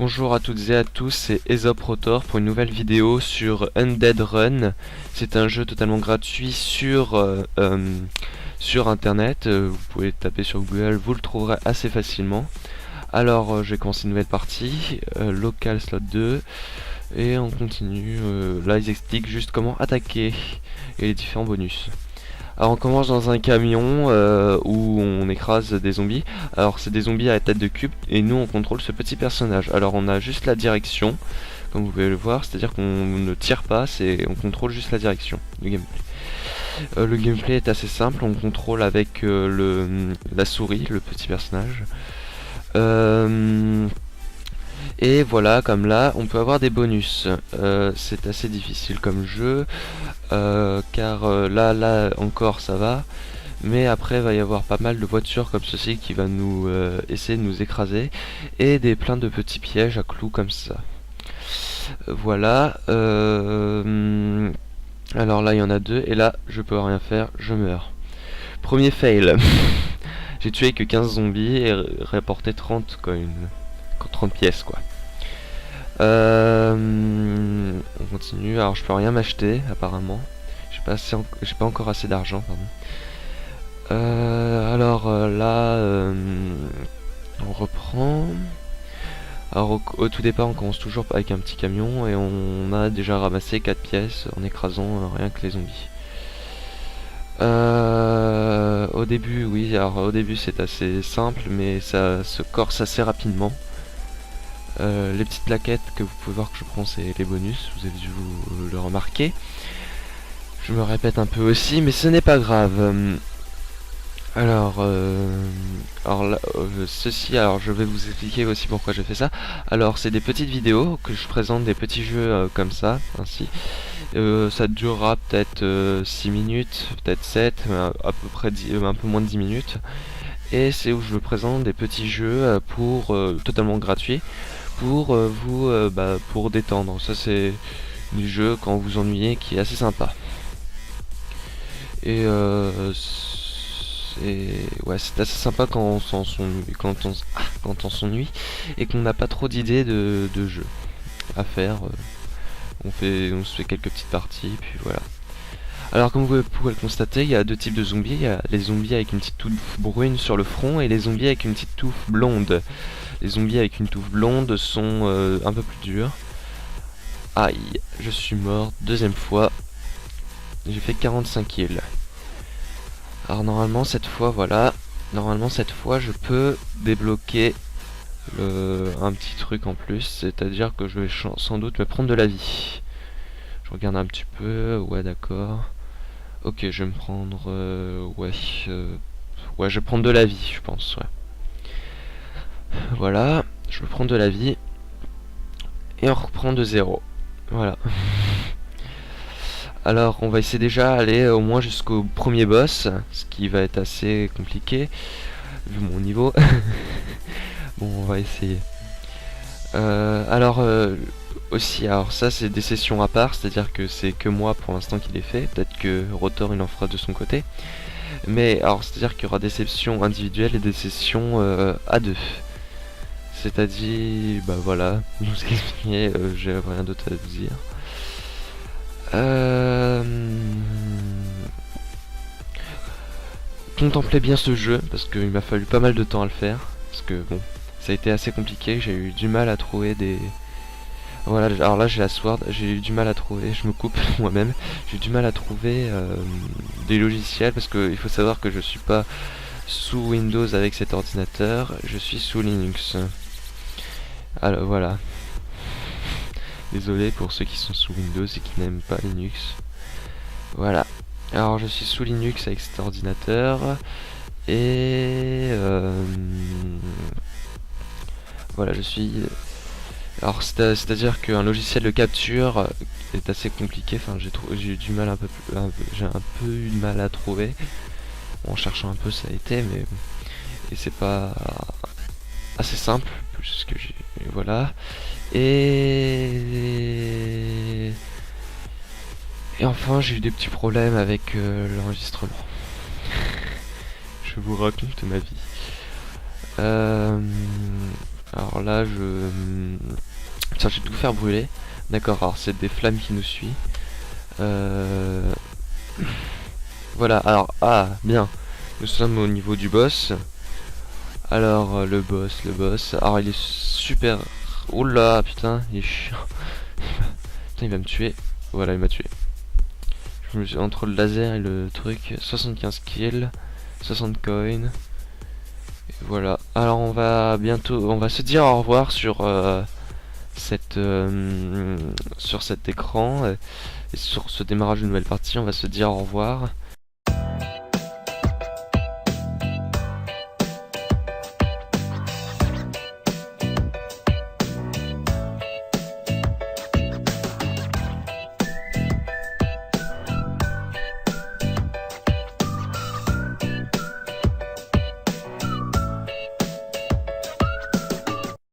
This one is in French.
Bonjour à toutes et à tous, c'est Aesop Rotor pour une nouvelle vidéo sur Undead Run. C'est un jeu totalement gratuit sur internet. Vous pouvez taper sur Google, vous le trouverez assez facilement. Alors je vais commencer une nouvelle partie, local slot 2, et on continue. Là ils expliquent juste comment attaquer et les différents bonus. Alors on commence dans un camion où on écrase des zombies. Alors c'est des zombies à la tête de cube et nous on contrôle ce petit personnage. Alors on a juste la direction, comme vous pouvez le voir, c'est à dire qu'on ne tire pas, on contrôle juste la direction du gameplay. Le gameplay est assez simple, on contrôle avec la souris, le petit personnage. Et voilà, comme là, on peut avoir des bonus. C'est assez difficile comme jeu, car là encore ça va. Mais après, il va y avoir pas mal de voitures comme ceci qui va nous essayer de nous écraser. Et plein de petits pièges à clous comme ça. Voilà. Alors là, il y en a deux. Et là, je peux rien faire, je meurs. Premier fail. J'ai tué que 15 zombies et rapporté 30 coins. 30 pièces quoi. On continue. Alors je peux rien m'acheter apparemment. J'ai pas encore assez d'argent, pardon. Là, on reprend. Alors au tout départ, on commence toujours avec un petit camion et on a déjà ramassé 4 pièces en écrasant rien que les zombies. Au début, oui, alors au début c'est assez simple, mais ça se corse assez rapidement. Les petites plaquettes que vous pouvez voir que je prends, c'est les bonus, vous avez dû vous le remarquer. Je me répète un peu aussi, mais ce n'est pas grave. Alors là, alors je vais vous expliquer aussi pourquoi je fais ça. Alors c'est des petites vidéos que je présente, des petits jeux comme ça, ainsi. Ça durera peut-être 6 minutes, peut-être 7, à peu près un peu moins de 10 minutes. Et c'est où je présente des petits jeux totalement gratuits pour pour détendre. Ça c'est du jeu quand vous ennuyez qui est assez sympa. Et c'est assez sympa quand on s'ennuie et qu'on n'a pas trop d'idées de jeu à faire. On se fait quelques petites parties, puis voilà. Alors comme vous pouvez le constater, il y a deux types de zombies. Il y a les zombies avec une petite touffe brune sur le front et les zombies avec une petite touffe blonde. Les zombies avec une touffe blonde sont un peu plus durs. Aïe, je suis mort deuxième fois. J'ai fait 45 kills. Alors normalement cette fois, voilà. Normalement cette fois je peux débloquer un petit truc en plus. C'est-à-dire que je vais sans doute me prendre de la vie. Je regarde un petit peu. Ouais d'accord. Ok, je vais me prendre... ouais, je vais prendre de la vie, je pense, ouais. Voilà, je vais prendre de la vie. Et on reprend de zéro. Voilà. Alors, on va essayer déjà d'aller au moins jusqu'au premier boss, ce qui va être assez compliqué, vu mon niveau. Bon, on va essayer. Aussi, alors ça c'est des sessions à part, c'est-à-dire que c'est que moi pour l'instant qui l'ai fait, peut-être que Rotor il en fera de son côté. Mais alors c'est-à-dire qu'il y aura des sessions individuelles et des sessions à deux. C'est-à-dire, bah voilà, je vous ai expliqué, j'ai rien d'autre à vous dire. Contemplez bien ce jeu, parce qu'il m'a fallu pas mal de temps à le faire. Parce que bon, ça a été assez compliqué, j'ai eu du mal à trouver des... Voilà, alors là j'ai la sword, j'ai eu du mal à trouver, je me coupe moi-même, j'ai eu du mal à trouver des logiciels parce qu'il faut savoir que je suis pas sous Windows avec cet ordinateur, je suis sous Linux. Alors voilà. Désolé pour ceux qui sont sous Windows et qui n'aiment pas Linux. Voilà. Alors je suis sous Linux avec cet ordinateur et voilà, je suis... Alors c'est-à-dire qu'un logiciel de capture est assez compliqué, enfin j'ai eu du mal j'ai un peu eu de mal à trouver. Bon, en cherchant un peu ça a été, mais et c'est pas assez simple, puisque voilà. Et enfin j'ai eu des petits problèmes avec l'enregistrement. Je vous raconte ma vie. Alors là, tiens, je vais tout faire brûler. D'accord, alors c'est des flammes qui nous suivent. Voilà, alors, ah, bien. Nous sommes au niveau du boss. Alors, le boss. Alors, il est super... Oula, putain, il est chiant. Putain, il va me tuer. Voilà, il m'a tué. Entre le laser et le truc, 75 kills, 60 coins. Et voilà. Alors, on va se dire au revoir sur sur cet écran. Et sur ce démarrage de nouvelle partie, on va se dire au revoir.